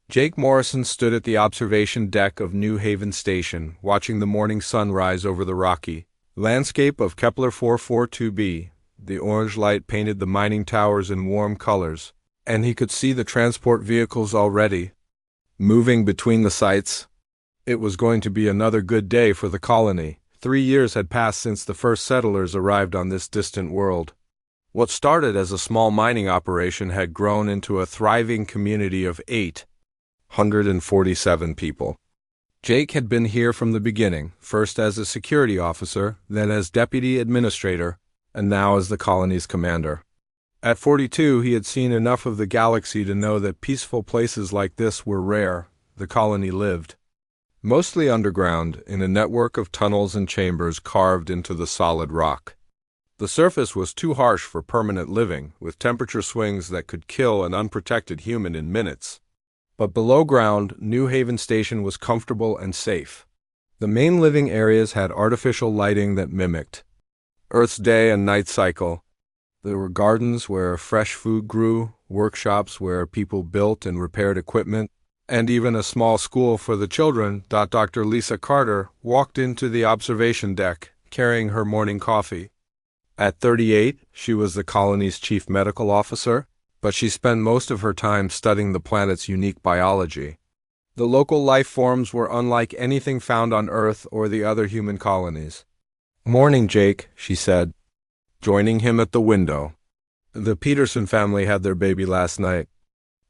Jake Morrison stood at the observation deck of New Haven Station, watching the morning sun rise over the rocky landscape of Kepler 442b. The orange light painted the mining towers in warm colors, and he could see the transport vehicles already moving between the sites. It was going to be another good day for the colony. 3 years had passed since the first settlers arrived on this distant world. What started as a small mining operation had grown into a thriving community of 847 people. Jake had been here from the beginning, first as a security officer, then as deputy administrator, and now as the colony's commander. At 42, he had seen enough of the galaxy to know that peaceful places like this were rare. The colony lived mostly underground, in a network of tunnels and chambers carved into the solid rock. The surface was too harsh for permanent living, with temperature swings that could kill an unprotected human in minutes. But below ground, New Haven Station was comfortable and safe. The main living areas had artificial lighting that mimicked Earth's day and night cycle. There were gardens where fresh food grew, workshops where people built and repaired equipment, and even a small school for the children. Dr. Lisa Carter walked into the observation deck, carrying her morning coffee. At 38, she was the colony's chief medical officer, but she spent most of her time studying the planet's unique biology. The local life forms were unlike anything found on Earth or the other human colonies. "Morning, Jake," she said, joining him at the window. "The Peterson family had their baby last night.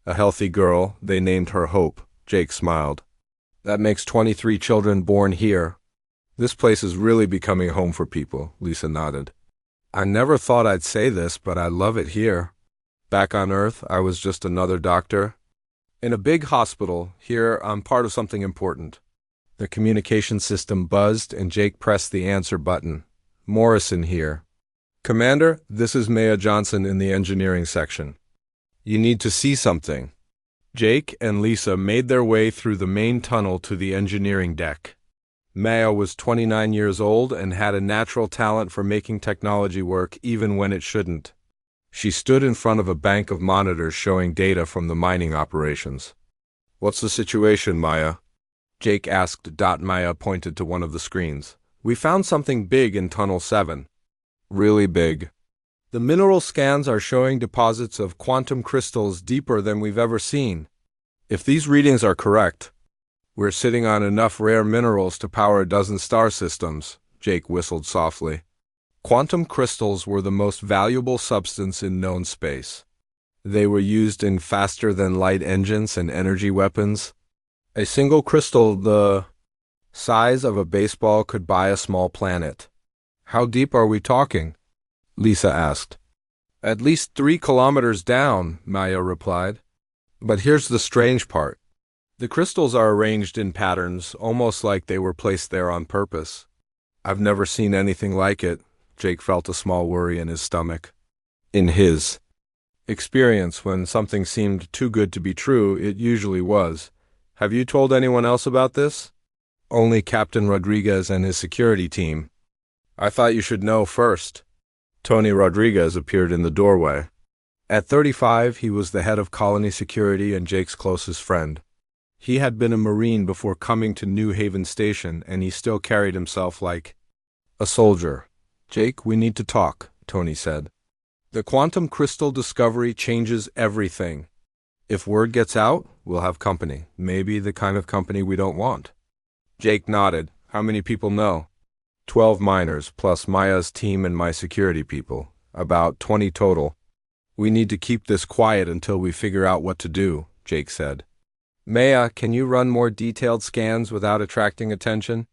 A healthy girl, they named her Hope." Jake smiled. "That makes 23 children born here. This place is really becoming home for people," Lisa nodded. "I never thought I'd say this, but I love it here. Back on Earth, I was just another doctor. In a big hospital, here I'm part of something important." The communication system buzzed, and Jake pressed the answer button. "Morrison here. Commander, this is Maya Johnson in the engineering section. You need to see something." Jake and Lisa made their way through the main tunnel to the engineering deck. Maya was 29 years old and had a natural talent for making technology work even when it shouldn't. She stood in front of a bank of monitors showing data from the mining operations. "What's the situation, Maya?" Jake asked. Maya pointed to one of the screens. "We found something big in Tunnel 7. Really big. The mineral scans are showing deposits of quantum crystals deeper than we've ever seen. If these readings are correct, we're sitting on enough rare minerals to power a dozen star systems." Jake whistled softly. Quantum crystals were the most valuable substance in known space. They were used in faster-than-light engines and energy weapons. A single crystal the size of a baseball could buy a small planet. "How deep are we talking?" Lisa asked. "At least 3 kilometers down," Maya replied. "But here's the strange part. The crystals are arranged in patterns, almost like they were placed there on purpose. I've never seen anything like it." Jake felt a small worry in his stomach. In his experience, when something seemed too good to be true, it usually was. "Have you told anyone else about this?" "Only Captain Rodriguez and his security team." "I thought you should know first." Tony Rodriguez appeared in the doorway. At 35, he was the head of colony security and Jake's closest friend. He had been a Marine before coming to New Haven Station, and he still carried himself like a soldier. "Jake, we need to talk," Tony said. "The quantum crystal discovery changes everything. If word gets out, we'll have company. Maybe the kind of company we don't want." Jake nodded. "How many people know?" 12 miners, plus Maya's team and my security people. About 20 total. "We need to keep this quiet until we figure out what to do," Jake said. "Maya, can you run more detailed scans without attracting attention?"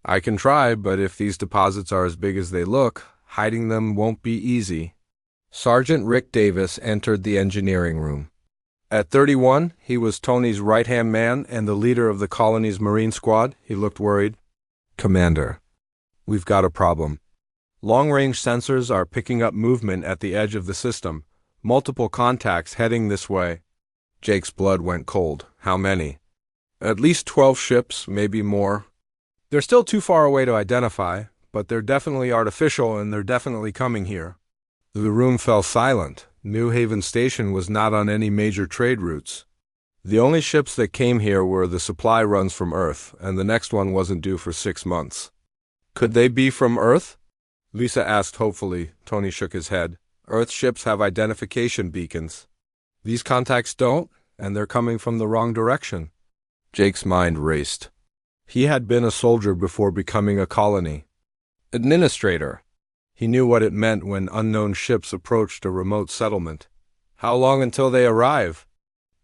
"I can try, but if these deposits are as big as they look, hiding them won't be easy." Sergeant Rick Davis entered the engineering room. At 31, he was Tony's right-hand man and the leader of the colony's Marine squad. He looked worried. "Commander, we've got a problem. Long-range sensors are picking up movement at the edge of the system. Multiple contacts heading this way." Jake's blood went cold. "How many?" "At least 12 ships, maybe more. They're still too far away to identify, but they're definitely artificial and they're definitely coming here." The room fell silent. New Haven Station was not on any major trade routes. The only ships that came here were the supply runs from Earth, and the next one wasn't due for 6 months. Could they be from Earth? Lisa asked hopefully. Tony shook his head. Earth ships have identification beacons. These contacts don't, and they're coming from the wrong direction. Jake's mind raced. He had been a soldier before becoming a colony administrator. He knew what it meant when unknown ships approached a remote settlement. How long until they arrive?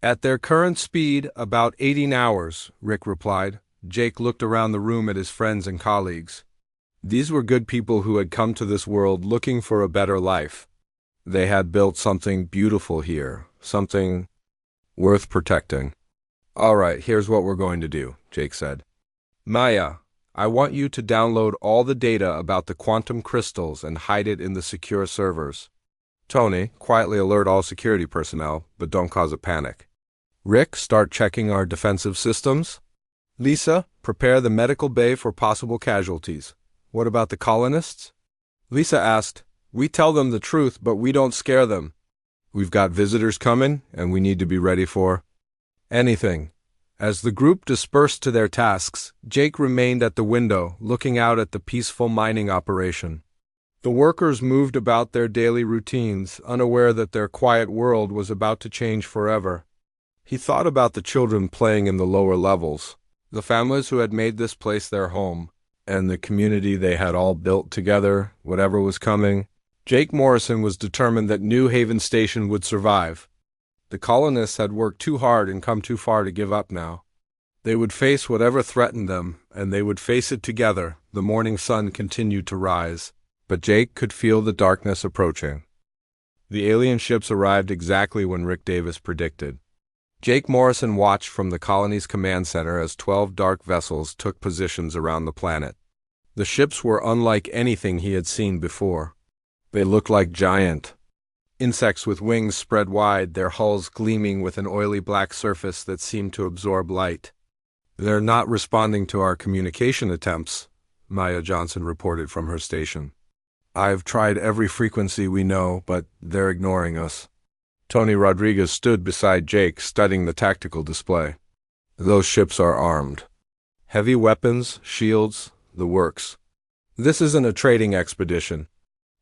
At their current speed, about 18 hours, Rick replied. Jake looked around the room at his friends and colleagues. These were good people who had come to this world looking for a better life. They had built something beautiful here, something worth protecting. All right, here's what we're going to do, Jake said. Maya, I want you to download all the data about the quantum crystals and hide it in the secure servers. Tony, quietly alert all security personnel, but don't cause a panic. Rick, start checking our defensive systems. Lisa, prepare the medical bay for possible casualties. What about the colonists? Lisa asked. We tell them the truth, but we don't scare them. We've got visitors coming, and we need to be ready for anything. As the group dispersed to their tasks, Jake remained at the window, looking out at the peaceful mining operation. The workers moved about their daily routines, unaware that their quiet world was about to change forever. He thought about the children playing in the lower levels, the families who had made this place their home, and the community they had all built together, whatever was coming. Jake Morrison was determined that New Haven Station would survive. The colonists had worked too hard and come too far to give up now. They would face whatever threatened them, and they would face it together. The morning sun continued to rise, but Jake could feel the darkness approaching. The alien ships arrived exactly when Rick Davis predicted. Jake Morrison watched from the colony's command center as 12 dark vessels took positions around the planet. The ships were unlike anything he had seen before. They looked like giant insects with wings spread wide, their hulls gleaming with an oily black surface that seemed to absorb light. They're not responding to our communication attempts, Maya Johnson reported from her station. I've tried every frequency we know, but they're ignoring us. Tony Rodriguez stood beside Jake, studying the tactical display. Those ships are armed. Heavy weapons, shields, the works. This isn't a trading expedition.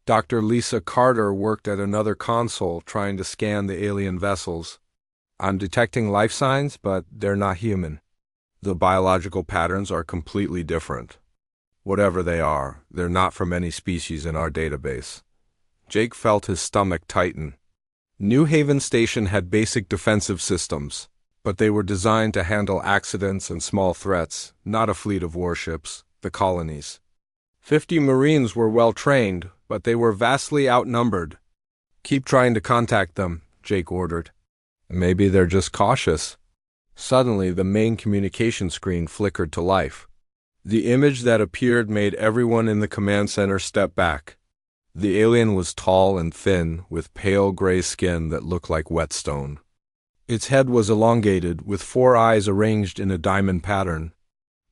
Dr. Lisa Carter worked at another console trying to scan the alien vessels. I'm detecting life signs, but they're not human. The biological patterns are completely different. Whatever they are, they're not from any species in our database. Jake felt his stomach tighten. New Haven Station had basic defensive systems, but they were designed to handle accidents and small threats, not a fleet of warships, the colonies. 50 Marines were well trained, but they were vastly outnumbered. Keep trying to contact them, Jake ordered. Maybe they're just cautious. Suddenly, the main communication screen flickered to life. The image that appeared made everyone in the command center step back. The alien was tall and thin, with pale gray skin that looked like whetstone. Its head was elongated, with 4 eyes arranged in a diamond pattern.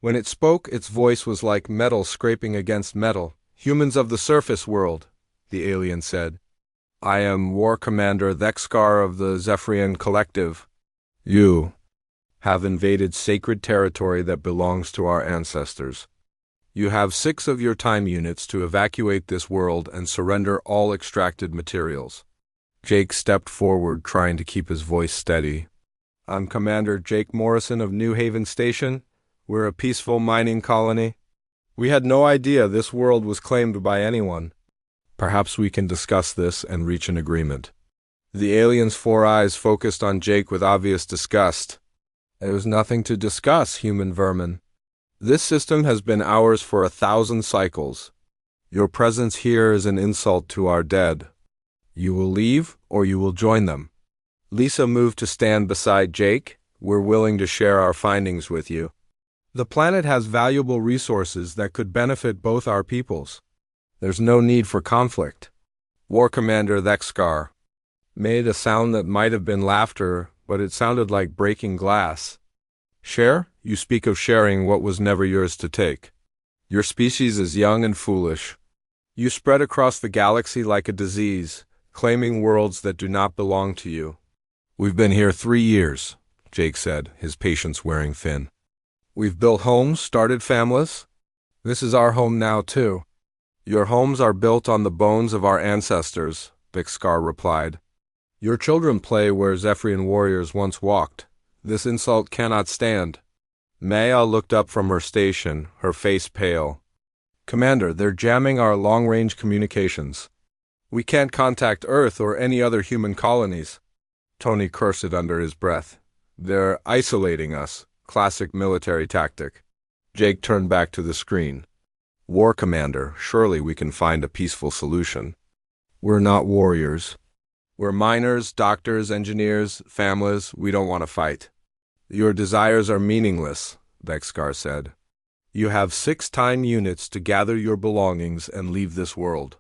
When it spoke, its voice was like metal scraping against metal. Humans of the surface world, the alien said. I am War Commander Thexkar of the Zephyrian Collective. You have invaded sacred territory that belongs to our ancestors. You have 6 of your time units to evacuate this world and surrender all extracted materials. Jake stepped forward, trying to keep his voice steady. I'm Commander Jake Morrison of New Haven Station. We're a peaceful mining colony. We had no idea this world was claimed by anyone. Perhaps we can discuss this and reach an agreement. The alien's 4 eyes focused on Jake with obvious disgust. There was nothing to discuss, human vermin. This system has been ours for 1,000 cycles. Your presence here is an insult to our dead. You will leave, or you will join them. Lisa moved to stand beside Jake. We're willing to share our findings with you. The planet has valuable resources that could benefit both our peoples. There's no need for conflict. War Commander Thexkar made a sound that might have been laughter, but it sounded like breaking glass. Share? You speak of sharing what was never yours to take. Your species is young and foolish. You spread across the galaxy like a disease, claiming worlds that do not belong to you. We've been here 3 years, Jake said, his patience wearing thin. We've built homes, started families. This is our home now, too. Your homes are built on the bones of our ancestors, Bixcar replied. Your children play where Zephyrian warriors once walked. This insult cannot stand. Maya looked up from her station, her face pale. Commander, they're jamming our long-range communications. We can't contact Earth or any other human colonies. Tony cursed under his breath. They're isolating us. Classic military tactic. Jake turned back to the screen. War Commander, surely we can find a peaceful solution. We're not warriors. We're miners, doctors, engineers, families. We don't want to fight. Your desires are meaningless, Bexcar said. You have 6 time units to gather your belongings and leave this world.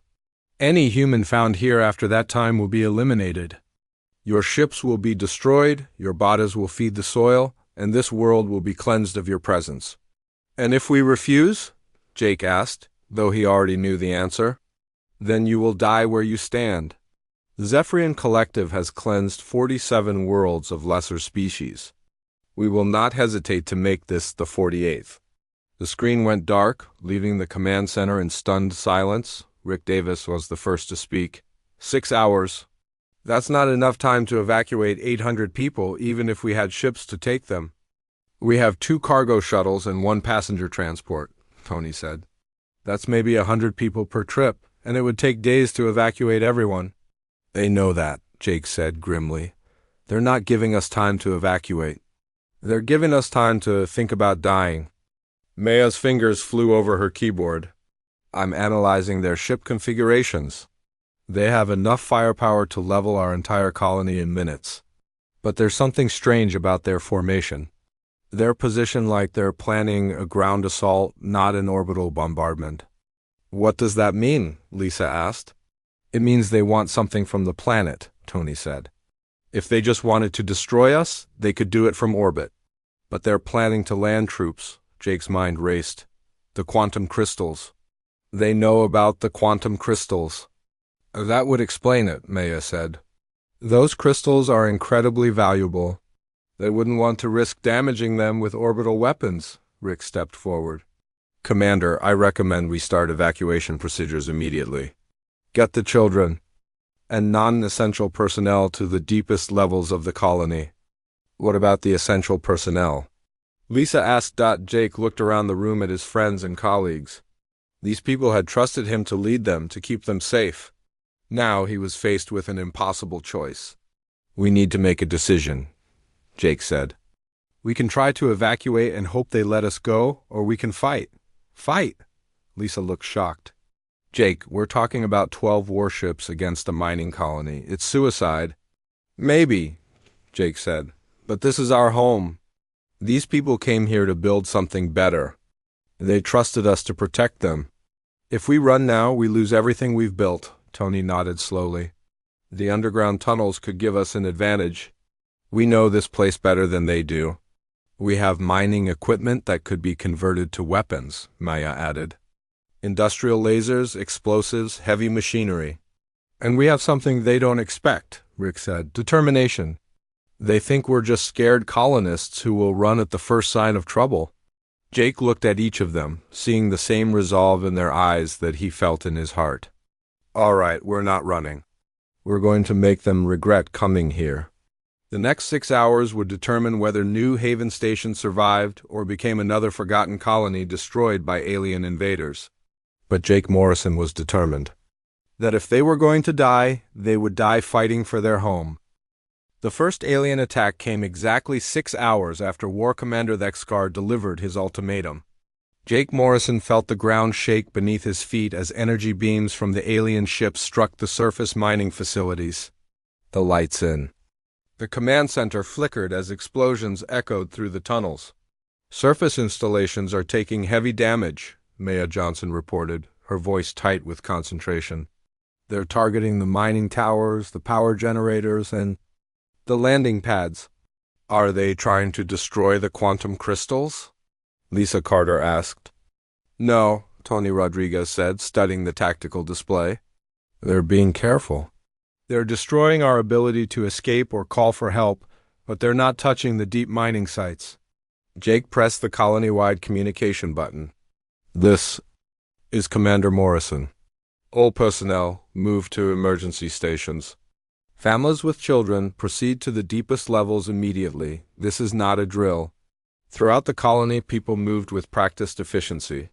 Any human found here after that time will be eliminated. Your ships will be destroyed, your bodies will feed the soil, and this world will be cleansed of your presence. And if we refuse? Jake asked, though he already knew the answer. Then you will die where you stand. The Zephyrian Collective has cleansed 47 worlds of lesser species. We will not hesitate to make this the 48th. The screen went dark, leaving the command center in stunned silence. Rick Davis was the first to speak. 6 hours. That's not enough time to evacuate 800 people, even if we had ships to take them. We have 2 cargo shuttles and 1 passenger transport, Tony said. That's maybe 100 people per trip, and it would take days to evacuate everyone. They know that, Jake said grimly. They're not giving us time to evacuate. They're giving us time to think about dying. Maya's fingers flew over her keyboard. I'm analyzing their ship configurations. They have enough firepower to level our entire colony in minutes. But there's something strange about their formation. They're positioned like they're planning a ground assault, not an orbital bombardment. What does that mean? Lisa asked. It means they want something from the planet, Tony said. If they just wanted to destroy us, they could do it from orbit. But they're planning to land troops. Jake's mind raced. The quantum crystals. They know about the quantum crystals. That would explain it, Maya said. Those crystals are incredibly valuable. They wouldn't want to risk damaging them with orbital weapons. Rick stepped forward. Commander, I recommend we start evacuation procedures immediately. Get the children and non-essential personnel to the deepest levels of the colony. What about the essential personnel? Lisa asked. Jake looked around the room at his friends and colleagues. These people had trusted him to lead them, to keep them safe. Now he was faced with an impossible choice. We need to make a decision, Jake said. We can try to evacuate and hope they let us go, or we can fight. Fight? Lisa looked shocked. Jake, we're talking about 12 warships against a mining colony. It's suicide. Maybe, Jake said, but this is our home. These people came here to build something better. They trusted us to protect them. If we run now, we lose everything we've built. Tony nodded slowly. The underground tunnels could give us an advantage. We know this place better than they do. We have mining equipment that could be converted to weapons, Maya added. Industrial lasers, explosives, heavy machinery. And we have something they don't expect, Rick said. Determination. They think we're just scared colonists who will run at the first sign of trouble. Jake looked at each of them, seeing the same resolve in their eyes that he felt in his heart. All right, we're not running. We're going to make them regret coming here. The next 6 hours would determine whether New Haven Station survived or became another forgotten colony destroyed by alien invaders. But Jake Morrison was determined that if they were going to die, they would die fighting for their home. The first alien attack came exactly 6 hours after War Commander Thexkar delivered his ultimatum. Jake Morrison felt the ground shake beneath his feet as energy beams from the alien ship struck the surface mining facilities. The lights in. The command center flickered as explosions echoed through the tunnels. Surface installations are taking heavy damage, Maya Johnson reported, her voice tight with concentration. They're targeting the mining towers, the power generators, and the landing pads. Are they trying to destroy the quantum crystals? Lisa Carter asked. No, Tony Rodriguez said, studying the tactical display. They're being careful. They're destroying our ability to escape or call for help, but they're not touching the deep mining sites. Jake pressed the colony-wide communication button. This is Commander Morrison. All personnel move to emergency stations. Families with children proceed to the deepest levels immediately. This is not a drill. Throughout the colony, people moved with practiced efficiency.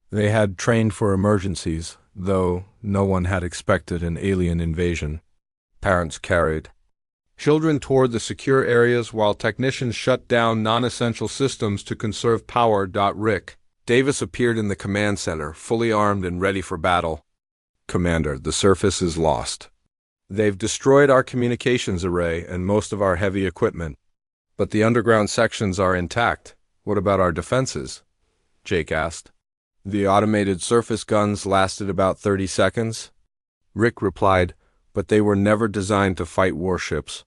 They had trained for emergencies, though no one had expected an alien invasion. Parents carried children toward the secure areas while technicians shut down non-essential systems to conserve power. Rick Davis appeared in the command center, fully armed and ready for battle. Commander, the surface is lost. They've destroyed our communications array and most of our heavy equipment. But the underground sections are intact. What about our defenses? Jake asked. The automated surface guns lasted about 30 seconds. Rick replied, but they were never designed to fight warships.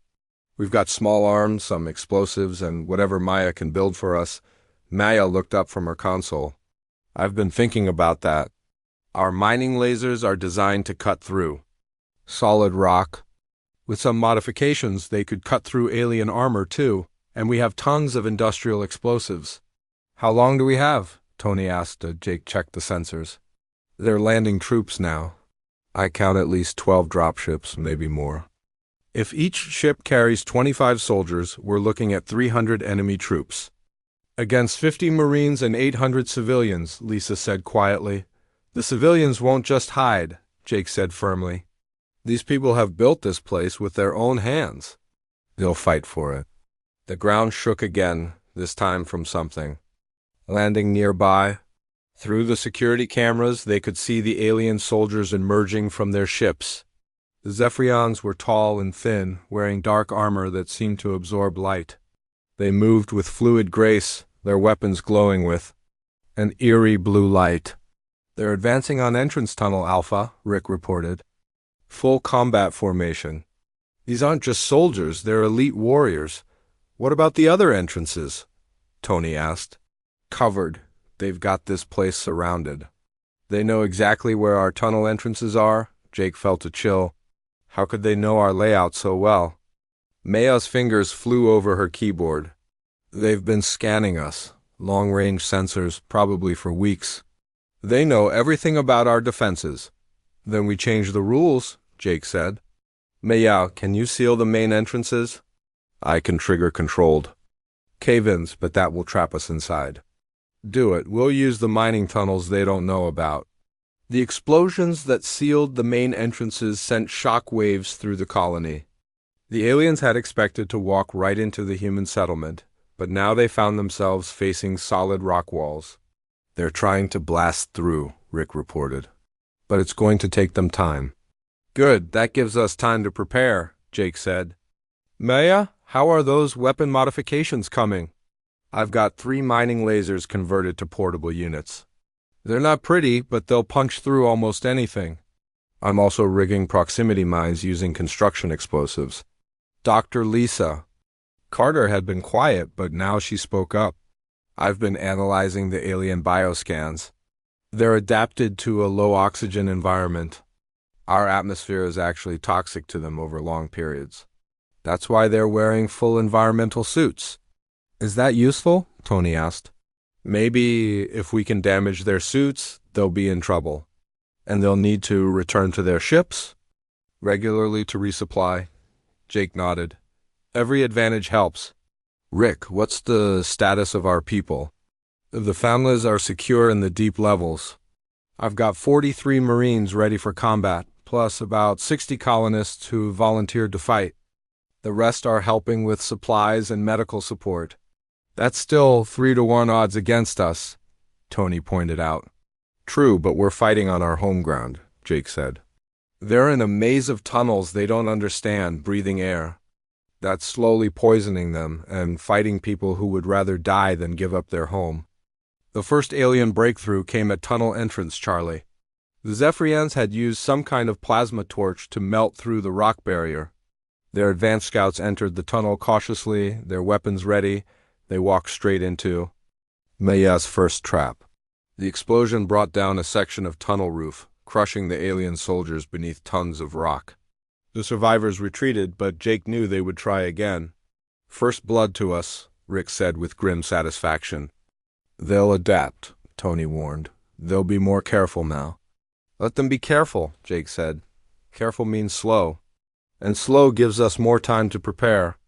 We've got small arms, some explosives, and whatever Maya can build for us. Maya looked up from her console. I've been thinking about that. Our mining lasers are designed to cut through solid rock. With some modifications, they could cut through alien armor too, and we have tons of industrial explosives. How long do we have? Tony asked as Jake checked the sensors. They're landing troops now. I count at least 12 dropships, maybe more. If each ship carries 25 soldiers, we're looking at 300 enemy troops. Against 50 Marines and 800 civilians, Lisa said quietly. The civilians won't just hide, Jake said firmly. These people have built this place with their own hands. They'll fight for it. The ground shook again, this time from something. Landing nearby, through the security cameras, they could see the alien soldiers emerging from their ships. The Zephyrians were tall and thin, wearing dark armor that seemed to absorb light. They moved with fluid grace, their weapons glowing with an eerie blue light. They're advancing on entrance tunnel Alpha, Rick reported. Full combat formation. These aren't just soldiers, they're elite warriors. What about the other entrances? Tony asked. Covered. They've got this place surrounded. They know exactly where our tunnel entrances are. Jake felt a chill. How could they know our layout so well? Maya's fingers flew over her keyboard. They've been scanning us. Long-range sensors, probably for weeks. They know everything about our defenses. Then we change the rules, Jake said. Maya, can you seal the main entrances? I can trigger controlled. Cave-ins, but that will trap us inside. Do it. We'll use the mining tunnels they don't know about. The explosions that sealed the main entrances sent shock waves through the colony. The aliens had expected to walk right into the human settlement, but now they found themselves facing solid rock walls. They're trying to blast through, Rick reported. But it's going to take them time. Good, that gives us time to prepare, Jake said. Maya, how are those weapon modifications coming? I've got 3 mining lasers converted to portable units. They're not pretty, but they'll punch through almost anything. I'm also rigging proximity mines using construction explosives. Dr. Lisa. Carter had been quiet, but now she spoke up. I've been analyzing the alien bioscans. They're adapted to a low-oxygen environment. Our atmosphere is actually toxic to them over long periods. That's why they're wearing full environmental suits. Is that useful? Tony asked. Maybe if we can damage their suits, they'll be in trouble. And they'll need to return to their ships regularly to resupply. Jake nodded. Every advantage helps. Rick, what's the status of our people? The families are secure in the deep levels. I've got 43 Marines ready for combat, plus about 60 colonists who volunteered to fight. The rest are helping with supplies and medical support. That's still 3-to-1 odds against us, Tony pointed out. True, but we're fighting on our home ground, Jake said. They're in a maze of tunnels they don't understand, breathing air. That's slowly poisoning them and fighting people who would rather die than give up their home. The first alien breakthrough came at tunnel entrance, Charlie. The Zephyrians had used some kind of plasma torch to melt through the rock barrier. Their advanced scouts entered the tunnel cautiously, their weapons ready. They walked straight into Maya's first trap. The explosion brought down a section of tunnel roof, crushing the alien soldiers beneath tons of rock. The survivors retreated, but Jake knew they would try again. First blood to us, Rick said with grim satisfaction. They'll adapt, Tony warned. They'll be more careful now. Let them be careful, Jake said. Careful means slow. And slow gives us more time to prepare.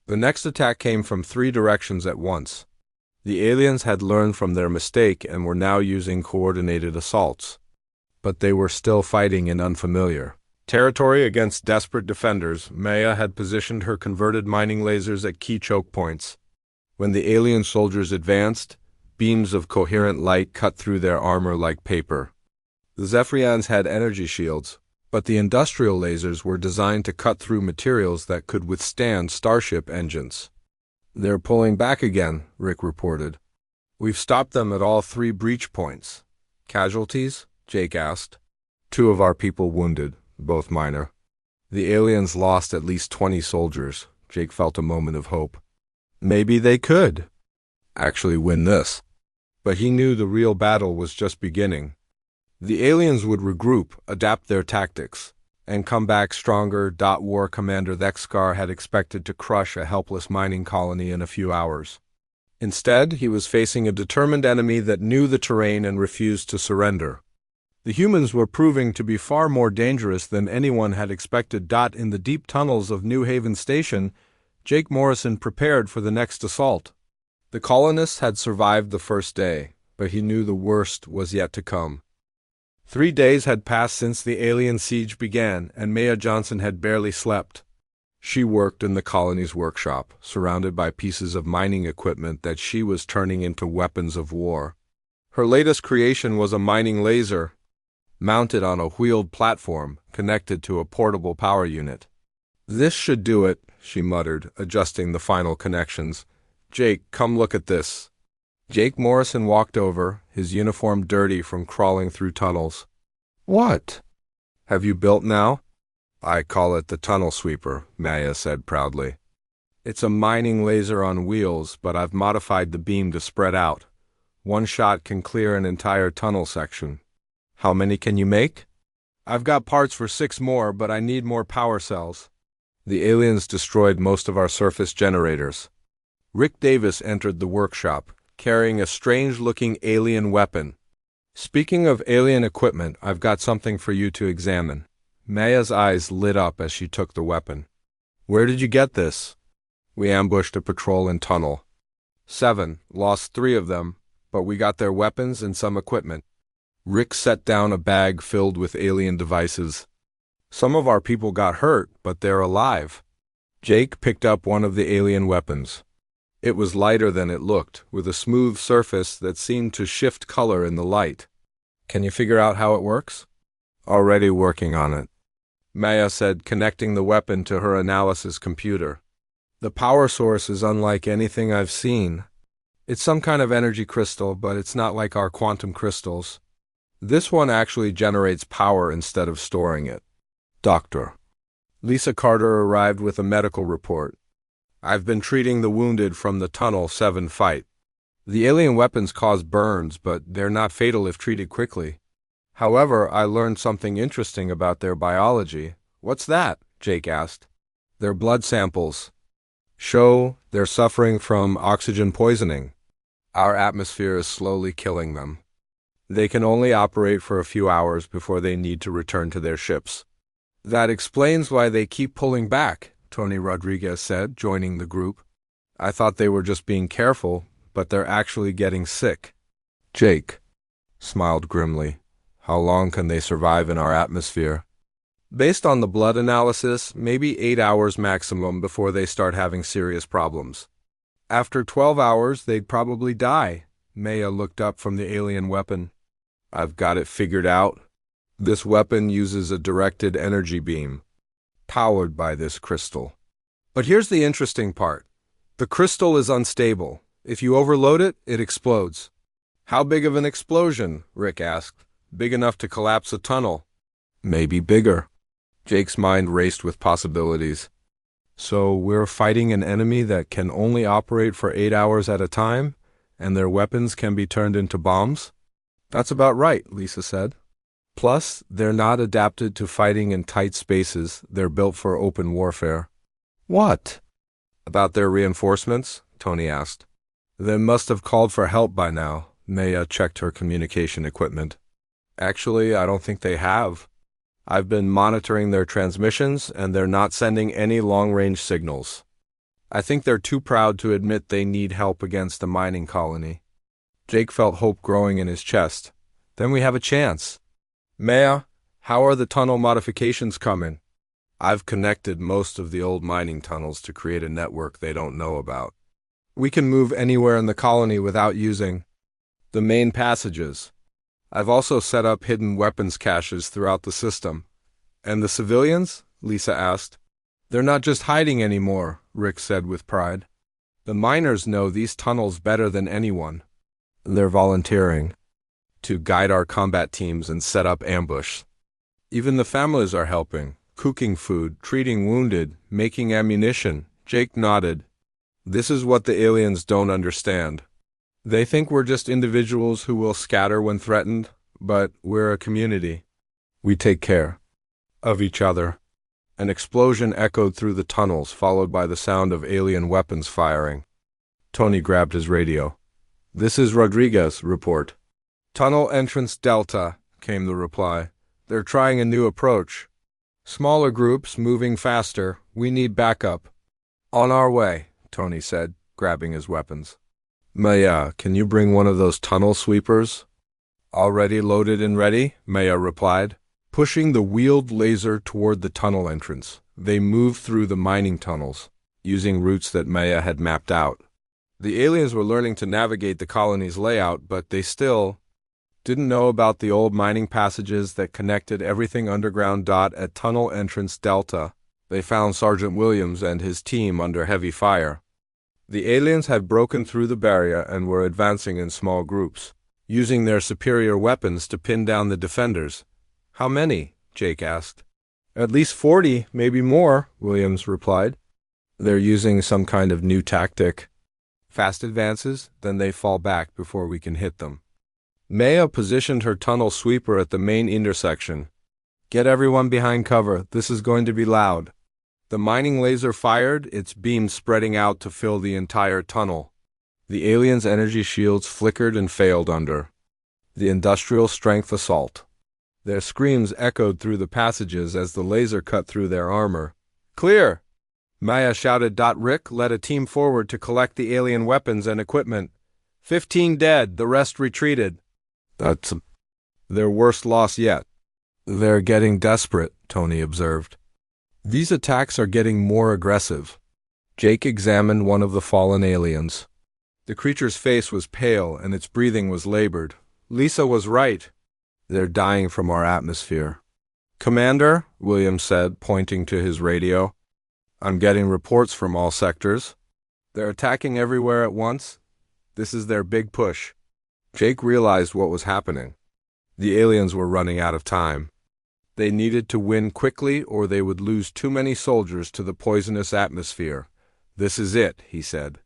The next attack came from 3 directions at once. The aliens had learned from their mistake and were now using coordinated assaults. But they were still fighting in unfamiliar territory against desperate defenders. Maya had positioned her converted mining lasers at key choke points. When the alien soldiers advanced, beams of coherent light cut through their armor like paper. The Zephyrians had energy shields, but the industrial lasers were designed to cut through materials that could withstand starship engines. They're pulling back again, Rick reported. We've stopped them at all 3 breach points. Casualties? Jake asked. 2 of our people wounded, both minor. The aliens lost at least 20 soldiers. Jake felt a moment of hope. Maybe they could actually win this. But he knew the real battle was just beginning. The aliens would regroup, adapt their tactics, and come back stronger. War Commander Thexkar had expected to crush a helpless mining colony in a few hours. Instead, he was facing a determined enemy that knew the terrain and refused to surrender. The humans were proving to be far more dangerous than anyone had expected. In the deep tunnels of New Haven Station, Jake Morrison prepared for the next assault. The colonists had survived the first day, but he knew the worst was yet to come. 3 days had passed since the alien siege began, and Maya Johnson had barely slept. She worked in the colony's workshop, surrounded by pieces of mining equipment that she was turning into weapons of war. Her latest creation was a mining laser, mounted on a wheeled platform connected to a portable power unit. This should do it, she muttered, adjusting the final connections. Jake, come look at this. Jake Morrison walked over, his uniform dirty from crawling through tunnels. What? Have you built now? I call it the tunnel sweeper, Maya said proudly. It's a mining laser on wheels, but I've modified the beam to spread out. 1 shot can clear an entire tunnel section. How many can you make? I've got parts for 6 more, but I need more power cells. The aliens destroyed most of our surface generators. Rick Davis entered the workshop, carrying a strange-looking alien weapon. Speaking of alien equipment, I've got something for you to examine. Maya's eyes lit up as she took the weapon. Where did you get this? We ambushed a patrol in tunnel. 7, lost 3 of them, but we got their weapons and some equipment. Rick set down a bag filled with alien devices. Some of our people got hurt, but they're alive. Jake picked up one of the alien weapons. It was lighter than it looked, with a smooth surface that seemed to shift color in the light. Can you figure out how it works? Already working on it, Maya said, connecting the weapon to her analysis computer. The power source is unlike anything I've seen. It's some kind of energy crystal, but it's not like our quantum crystals. This one actually generates power instead of storing it. Doctor. Lisa Carter arrived with a medical report. I've been treating the wounded from the Tunnel 7 fight. The alien weapons cause burns, but they're not fatal if treated quickly. However, I learned something interesting about their biology. What's that? Jake asked. Their blood samples show they're suffering from oxygen poisoning. Our atmosphere is slowly killing them. They can only operate for a few hours before they need to return to their ships. That explains why they keep pulling back, Tony Rodriguez said, joining the group. I thought they were just being careful, but they're actually getting sick. Jake smiled grimly. How long can they survive in our atmosphere? Based on the blood analysis, maybe 8 hours maximum before they start having serious problems. After 12 hours, they'd probably die. Maya looked up from the alien weapon. I've got it figured out. This weapon uses a directed energy beam, powered by this crystal. But here's the interesting part. The crystal is unstable. If you overload it, it explodes. How big of an explosion? Rick asked. Big enough to collapse a tunnel. Maybe bigger. Jake's mind raced with possibilities. So we're fighting an enemy that can only operate for 8 hours at a time, and their weapons can be turned into bombs? That's about right, Lisa said. Plus, they're not adapted to fighting in tight spaces. They're built for open warfare. What? About their reinforcements? Tony asked. They must have called for help by now. Maya checked her communication equipment. Actually, I don't think they have. I've been monitoring their transmissions, and they're not sending any long-range signals. I think they're too proud to admit they need help against the mining colony. Jake felt hope growing in his chest. Then we have a chance. Maya, how are the tunnel modifications coming? I've connected most of the old mining tunnels to create a network they don't know about. We can move anywhere in the colony without using the main passages. I've also set up hidden weapons caches throughout the system. And the civilians? Lisa asked. They're not just hiding anymore, Rick said with pride. The miners know these tunnels better than anyone. They're volunteering to guide our combat teams and set up ambush. Even the families are helping, cooking food, treating wounded, making ammunition. Jake nodded. This is what the aliens don't understand. They think we're just individuals who will scatter when threatened, but we're a community. We take care of each other. An explosion echoed through the tunnels, followed by the sound of alien weapons firing. Tony grabbed his radio. This is Rodriguez, report. Tunnel entrance Delta, came the reply. They're trying a new approach. Smaller groups, moving faster. We need backup. On our way, Tony said, grabbing his weapons. Maya, can you bring one of those tunnel sweepers? Already loaded and ready, Maya replied. Pushing the wheeled laser toward the tunnel entrance, they moved through the mining tunnels, using routes that Maya had mapped out. The aliens were learning to navigate the colony's layout, but they still didn't know about the old mining passages that connected everything underground. At tunnel entrance Delta, they found Sergeant Williams and his team under heavy fire. The aliens had broken through the barrier and were advancing in small groups, using their superior weapons to pin down the defenders. How many? Jake asked. At least 40, maybe more, Williams replied. They're using some kind of new tactic. Fast advances, then they fall back before we can hit them. Maya positioned her tunnel sweeper at the main intersection. Get everyone behind cover. This is going to be loud. The mining laser fired, its beams spreading out to fill the entire tunnel. The aliens' energy shields flickered and failed under the industrial strength assault. Their screams echoed through the passages as the laser cut through their armor. Clear! Maya shouted. Rick led a team forward to collect the alien weapons and equipment. 15 dead, the rest retreated. That's their worst loss yet. They're getting desperate, Tony observed. These attacks are getting more aggressive. Jake examined one of the fallen aliens. The creature's face was pale and its breathing was labored. Lisa was right. They're dying from our atmosphere. Commander, Williams said, pointing to his radio. I'm getting reports from all sectors. They're attacking everywhere at once. This is their big push. Jake realized what was happening. The aliens were running out of time. They needed to win quickly or they would lose too many soldiers to the poisonous atmosphere. This is it, he said.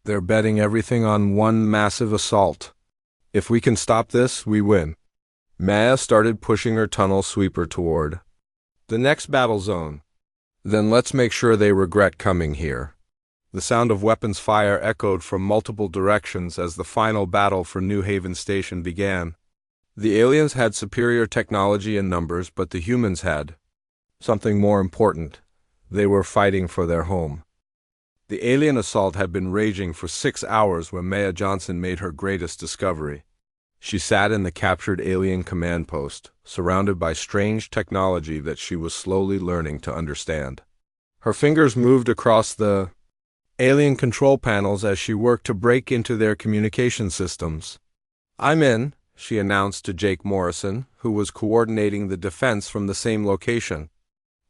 They're betting everything on one massive assault. If we can stop this, we win. Maya started pushing her tunnel sweeper toward the next battle zone. Then let's make sure they regret coming here. The sound of weapons fire echoed from multiple directions as the final battle for New Haven Station began. The aliens had superior technology and numbers, but the humans had something more important. They were fighting for their home. The alien assault had been raging for 6 hours when Maya Johnson made her greatest discovery. She sat in the captured alien command post, surrounded by strange technology that she was slowly learning to understand. Her fingers moved across the alien control panels as she worked to break into their communication systems. I'm in, she announced to Jake Morrison, who was coordinating the defense from the same location.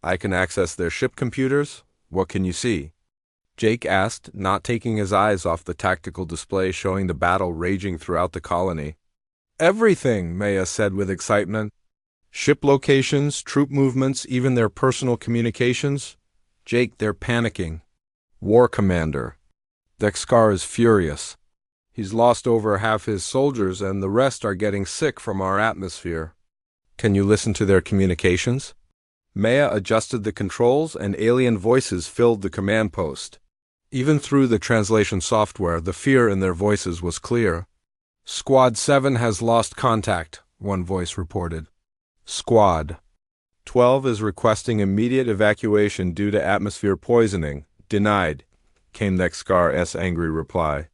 I can access their ship computers. What can you see? Jake asked, not taking his eyes off the tactical display showing the battle raging throughout the colony. Everything, Maya said with excitement. Ship locations, troop movements, even their personal communications. Jake, they're panicking. War Commander. Dexcar is furious. He's lost over half his soldiers and the rest are getting sick from our atmosphere. Can you listen to their communications? Maya adjusted the controls and alien voices filled the command post. Even through the translation software, the fear in their voices was clear. Squad 7 has lost contact, one voice reported. Squad 12 is requesting immediate evacuation due to atmosphere poisoning. Denied, came Nexkar's angry reply.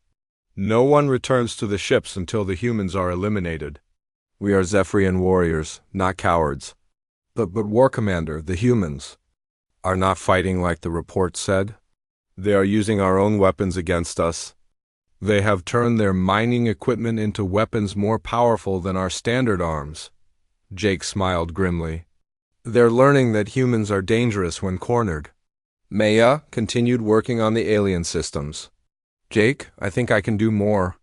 No one returns to the ships until the humans are eliminated. We are Zephyrian warriors, not cowards. But War Commander, the humans are not fighting like the report said. They are using our own weapons against us. They have turned their mining equipment into weapons more powerful than our standard arms. Jake smiled grimly. They're learning that humans are dangerous when cornered. Maya continued working on the alien systems. Jake, I think I can do more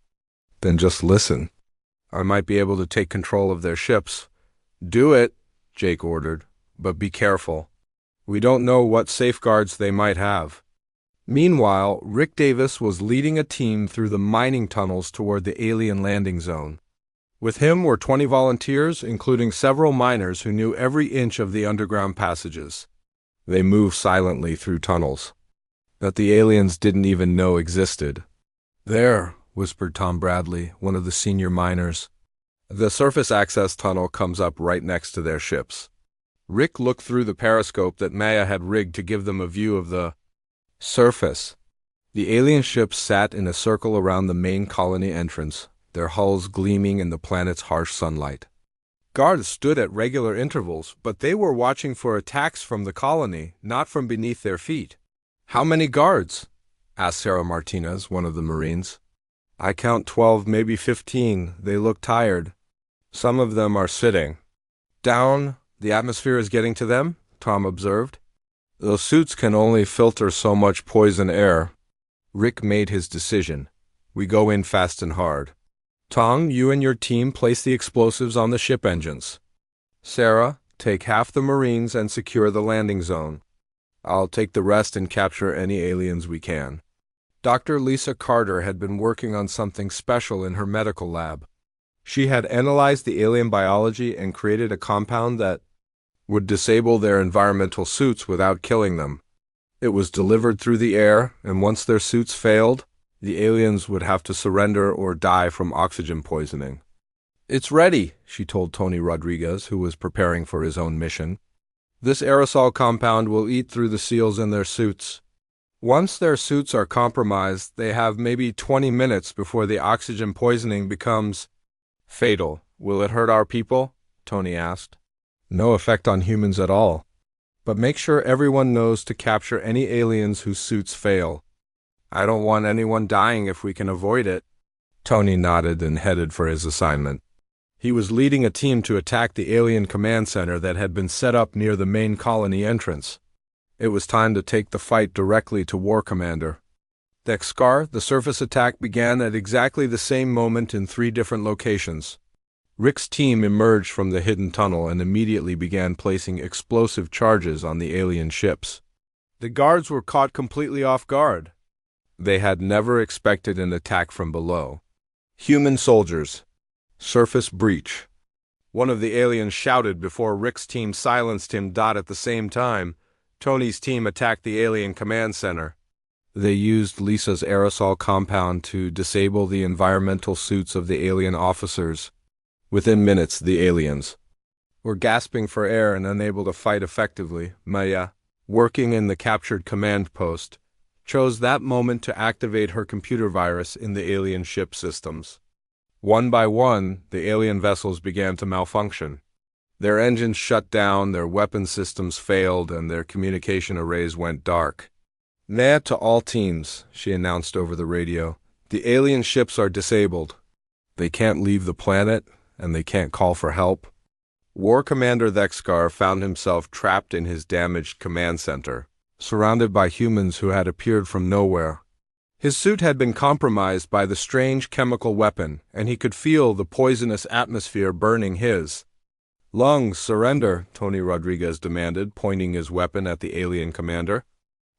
than just listen. I might be able to take control of their ships. Do it, Jake ordered, but be careful. We don't know what safeguards they might have. Meanwhile, Rick Davis was leading a team through the mining tunnels toward the alien landing zone. With him were 20 volunteers, including several miners who knew every inch of the underground passages. They moved silently through tunnels that the aliens didn't even know existed. There, whispered Tom Bradley, one of the senior miners. The surface access tunnel comes up right next to their ships. Rick looked through the periscope that Maya had rigged to give them a view of the surface. The alien ships sat in a circle around the main colony entrance, their hulls gleaming in the planet's harsh sunlight. Guards stood at regular intervals, but they were watching for attacks from the colony, not from beneath their feet. How many guards? Asked Sarah Martinez, one of the Marines. I count 12, maybe 15. They look tired. Some of them are sitting. Down, the atmosphere is getting to them, Tom observed. Those suits can only filter so much poison air. Rick made his decision. We go in fast and hard. Tom, you and your team place the explosives on the ship engines. Sarah, take half the Marines and secure the landing zone. I'll take the rest and capture any aliens we can. Dr. Lisa Carter had been working on something special in her medical lab. She had analyzed the alien biology and created a compound that would disable their environmental suits without killing them. It was delivered through the air, and once their suits failed, the aliens would have to surrender or die from oxygen poisoning. It's ready, she told Tony Rodriguez, who was preparing for his own mission. This aerosol compound will eat through the seals in their suits. Once their suits are compromised, they have maybe 20 minutes before the oxygen poisoning becomes fatal. Will it hurt our people? Tony asked. No effect on humans at all. But make sure everyone knows to capture any aliens whose suits fail. I don't want anyone dying if we can avoid it. Tony nodded and headed for his assignment. He was leading a team to attack the alien command center that had been set up near the main colony entrance. It was time to take the fight directly to War Commander. Dexkar, the surface attack began at exactly the same moment in 3 different locations. Rick's team emerged from the hidden tunnel and immediately began placing explosive charges on the alien ships. The guards were caught completely off guard. They had never expected an attack from below. Human soldiers. Surface breach. One of the aliens shouted before Rick's team silenced him. At the same time, Tony's team attacked the alien command center. They used Lisa's aerosol compound to disable the environmental suits of the alien officers. Within minutes, the aliens were gasping for air and unable to fight effectively. Maya, working in the captured command post, chose that moment to activate her computer virus in the alien ship systems. One by one, the alien vessels began to malfunction. Their engines shut down, their weapon systems failed, and their communication arrays went dark. "Nah to all teams," she announced over the radio. "The alien ships are disabled. They can't leave the planet, and they can't call for help." War Commander Thexkar found himself trapped in his damaged command center, surrounded by humans who had appeared from nowhere. His suit had been compromised by the strange chemical weapon, and he could feel the poisonous atmosphere burning his lungs. "Surrender," Tony Rodriguez demanded, pointing his weapon at the alien commander.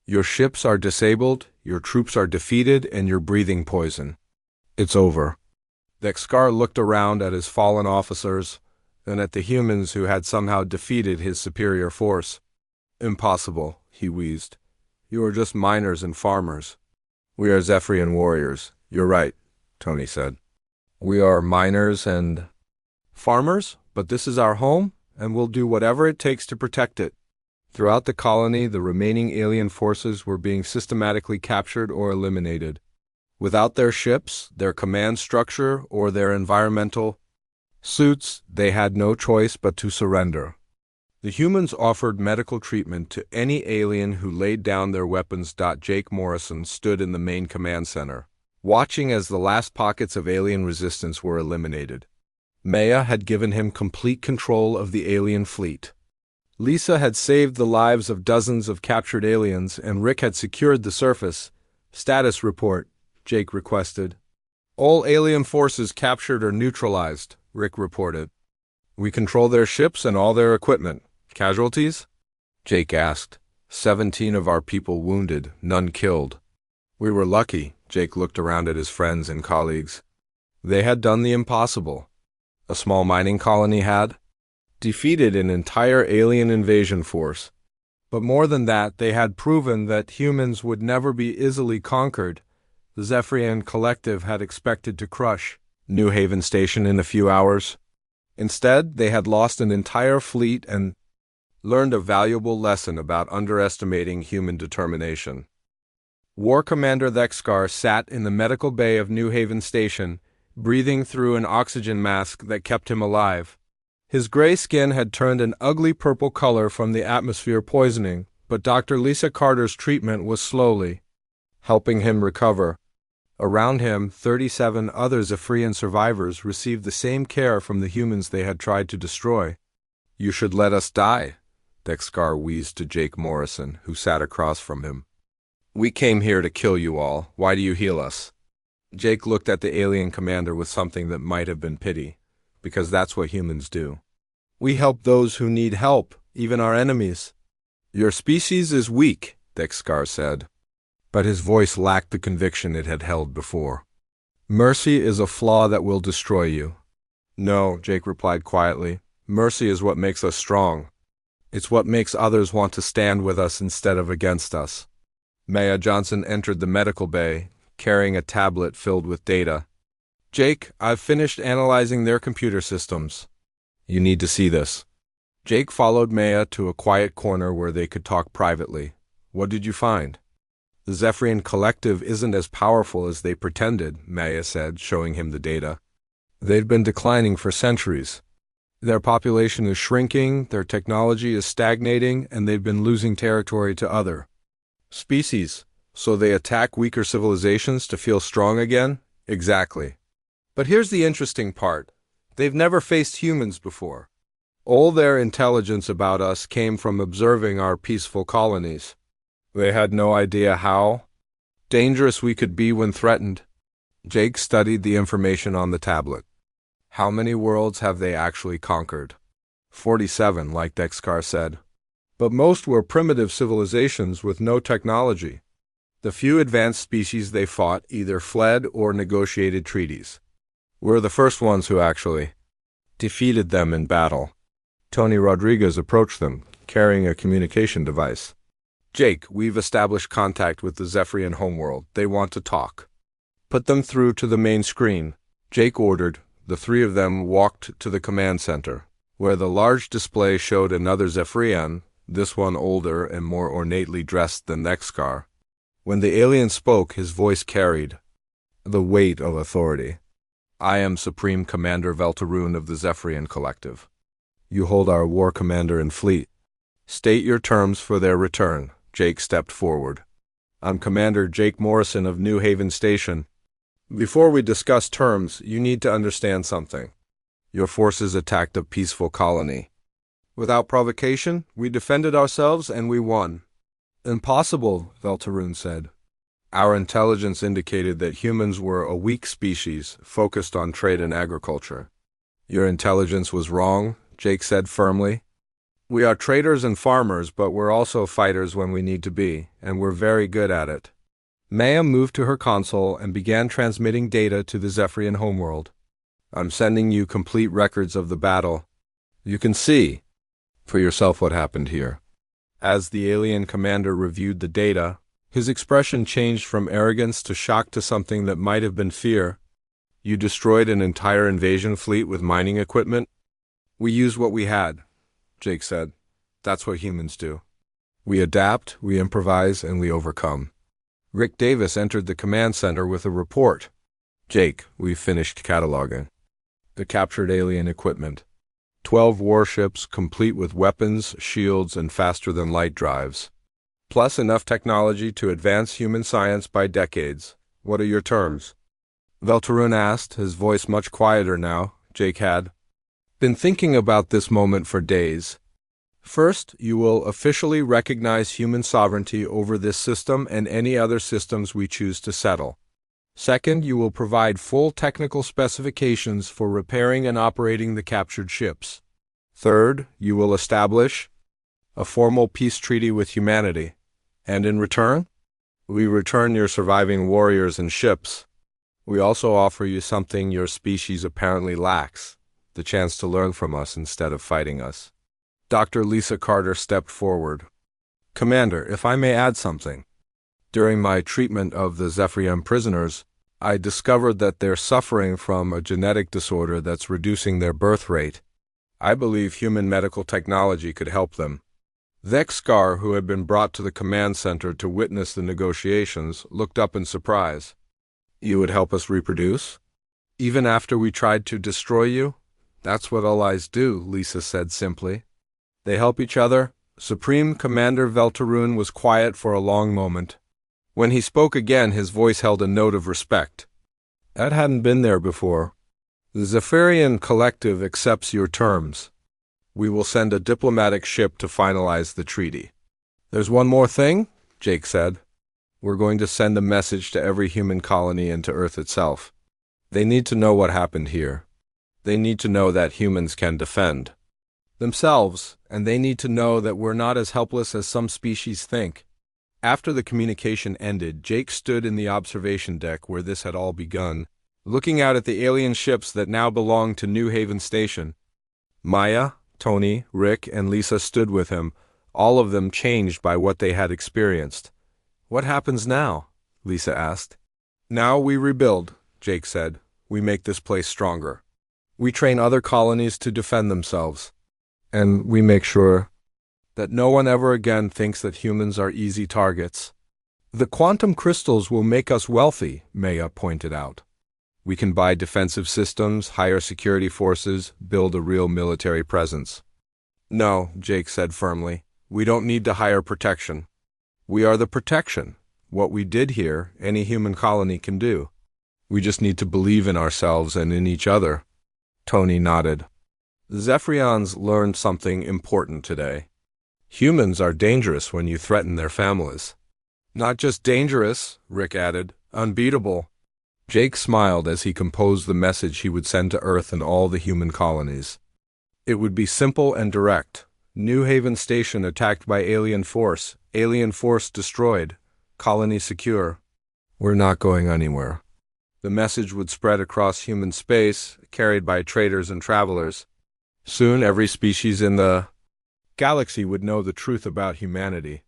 "Your ships are disabled, your troops are defeated, and you're breathing poison. It's over." Thexkar looked around at his fallen officers, and at the humans who had somehow defeated his superior force. "Impossible," he wheezed. "You are just miners and farmers. We are Zephyrian warriors. You're right, Tony said. We are miners and farmers, but this is our home, and we'll do whatever it takes to protect it. Throughout the colony, the remaining alien forces were being systematically captured or eliminated. Without their ships, their command structure, or their environmental suits, they had no choice but to surrender. The humans offered medical treatment to any alien who laid down their weapons. Jake Morrison stood in the main command center, watching as the last pockets of alien resistance were eliminated. Maya had given him complete control of the alien fleet. Lisa had saved the lives of dozens of captured aliens, and Rick had secured the surface. Status report, Jake requested. All alien forces captured or neutralized, Rick reported. We control their ships and all their equipment. Casualties? Jake asked. 17 of our people wounded, none killed. We were lucky, Jake looked around at his friends and colleagues. They had done the impossible. A small mining colony had defeated an entire alien invasion force. But more than that, they had proven that humans would never be easily conquered. The Zephyrian collective had expected to crush New Haven Station in a few hours. Instead, they had lost an entire fleet and learned a valuable lesson about underestimating human determination. War Commander Thexkar sat in the medical bay of New Haven Station, breathing through an oxygen mask that kept him alive. His gray skin had turned an ugly purple color from the atmosphere poisoning, but Dr. Lisa Carter's treatment was slowly helping him recover. Around him, 37 other Zephyrian survivors received the same care from the humans they had tried to destroy. You should let us die, Thexkar wheezed to Jake Morrison, who sat across from him. We came here to kill you all. Why do you heal us? Jake looked at the alien commander with something that might have been pity, because that's what humans do. We help those who need help, even our enemies. Your species is weak, Thexkar said. But his voice lacked the conviction it had held before. Mercy is a flaw that will destroy you. No, Jake replied quietly. Mercy is what makes us strong. It's what makes others want to stand with us instead of against us. Maya Johnson entered the medical bay, carrying a tablet filled with data. Jake, I've finished analyzing their computer systems. You need to see this. Jake followed Maya to a quiet corner where they could talk privately. What did you find? The Zephyrian collective isn't as powerful as they pretended, Maya said, showing him the data. They've been declining for centuries. Their population is shrinking, their technology is stagnating, and they've been losing territory to other species. So they attack weaker civilizations to feel strong again? Exactly. But here's the interesting part. They've never faced humans before. All their intelligence about us came from observing our peaceful colonies. They had no idea how dangerous we could be when threatened. Jake studied the information on the tablet. How many worlds have they actually conquered? 47, like Thexkar said. But most were primitive civilizations with no technology. The few advanced species they fought either fled or negotiated treaties. We're the first ones who actually defeated them in battle. Tony Rodriguez approached them, carrying a communication device. Jake, we've established contact with the Zephyrian homeworld. They want to talk. Put them through to the main screen, Jake ordered. The three of them walked to the command center, where the large display showed another Zephyrian, this one older and more ornately dressed than Thexkar. When the alien spoke, his voice carried the weight of authority. I am Supreme Commander Veltaroon of the Zephyrian Collective. You hold our war commander and fleet. State your terms for their return. Jake stepped forward. I'm Commander Jake Morrison of New Haven Station. Before we discuss terms, you need to understand something. Your forces attacked a peaceful colony. Without provocation, we defended ourselves and we won. Impossible, Veltaroon said. Our intelligence indicated that humans were a weak species focused on trade and agriculture. Your intelligence was wrong, Jake said firmly. We are traders and farmers, but we're also fighters when we need to be, and we're very good at it. Maya moved to her console and began transmitting data to the Zephyrian homeworld. I'm sending you complete records of the battle. You can see for yourself what happened here. As the alien commander reviewed the data, His expression changed from arrogance to shock to something that might have been fear. You destroyed an entire invasion fleet with mining equipment? We used what we had, Jake said. That's what humans do. We adapt, we improvise, and we overcome. Rick Davis entered the command center with a report. Jake, we've finished cataloging the captured alien equipment. 12 warships complete with weapons, shields, and faster-than-light drives. Plus enough technology to advance human science by decades. What are your terms? Veltarun asked, his voice much quieter now. Jake had been thinking about this moment for days. First, you will officially recognize human sovereignty over this system and any other systems we choose to settle. Second, you will provide full technical specifications for repairing and operating the captured ships. Third, you will establish a formal peace treaty with humanity. And in return, we return your surviving warriors and ships. We also offer you something your species apparently lacks, the chance to learn from us instead of fighting us. Dr. Lisa Carter stepped forward. Commander, if I may add something. During my treatment of the Zephyrian prisoners, I discovered that they're suffering from a genetic disorder that's reducing their birth rate. I believe human medical technology could help them. Vexkar, who had been brought to the command center to witness the negotiations, looked up in surprise. You would help us reproduce? Even after we tried to destroy you? That's what allies do, Lisa said simply. They help each other. Supreme Commander Veltarun was quiet for a long moment. When he spoke again, his voice held a note of respect. That hadn't been there before. The Zephyrian Collective accepts your terms. We will send a diplomatic ship to finalize the treaty. There's one more thing, Jake said. We're going to send a message to every human colony and to Earth itself. They need to know what happened here. They need to know that humans can defend themselves, and they need to know that we're not as helpless as some species think. After the communication ended, Jake stood in the observation deck where this had all begun, looking out at the alien ships that now belonged to New Haven Station. Maya, Tony, Rick, and Lisa stood with him, all of them changed by what they had experienced. What happens now? Lisa asked. Now we rebuild, Jake said. We make this place stronger. We train other colonies to defend themselves. And we make sure that no one ever again thinks that humans are easy targets. The quantum crystals will make us wealthy, Maya pointed out. We can buy defensive systems, hire security forces, build a real military presence. No, Jake said firmly. We don't need to hire protection. We are the protection. What we did here, any human colony can do. We just need to believe in ourselves and in each other. Tony nodded. The Zephyrians learned something important today. Humans are dangerous when you threaten their families. Not just dangerous, Rick added, unbeatable. Jake smiled as he composed the message he would send to Earth and all the human colonies. It would be simple and direct. New Haven Station attacked by alien force destroyed, colony secure. We're not going anywhere. The message would spread across human space, carried by traders and travelers. Soon every species in the galaxy would know the truth about humanity.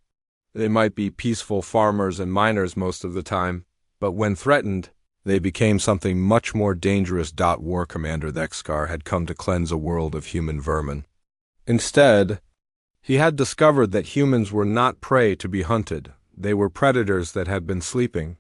They might be peaceful farmers and miners most of the time, but when threatened, they became something much more dangerous. War Commander Vexkar had come to cleanse a world of human vermin. Instead, he had discovered that humans were not prey to be hunted. They were predators that had been sleeping,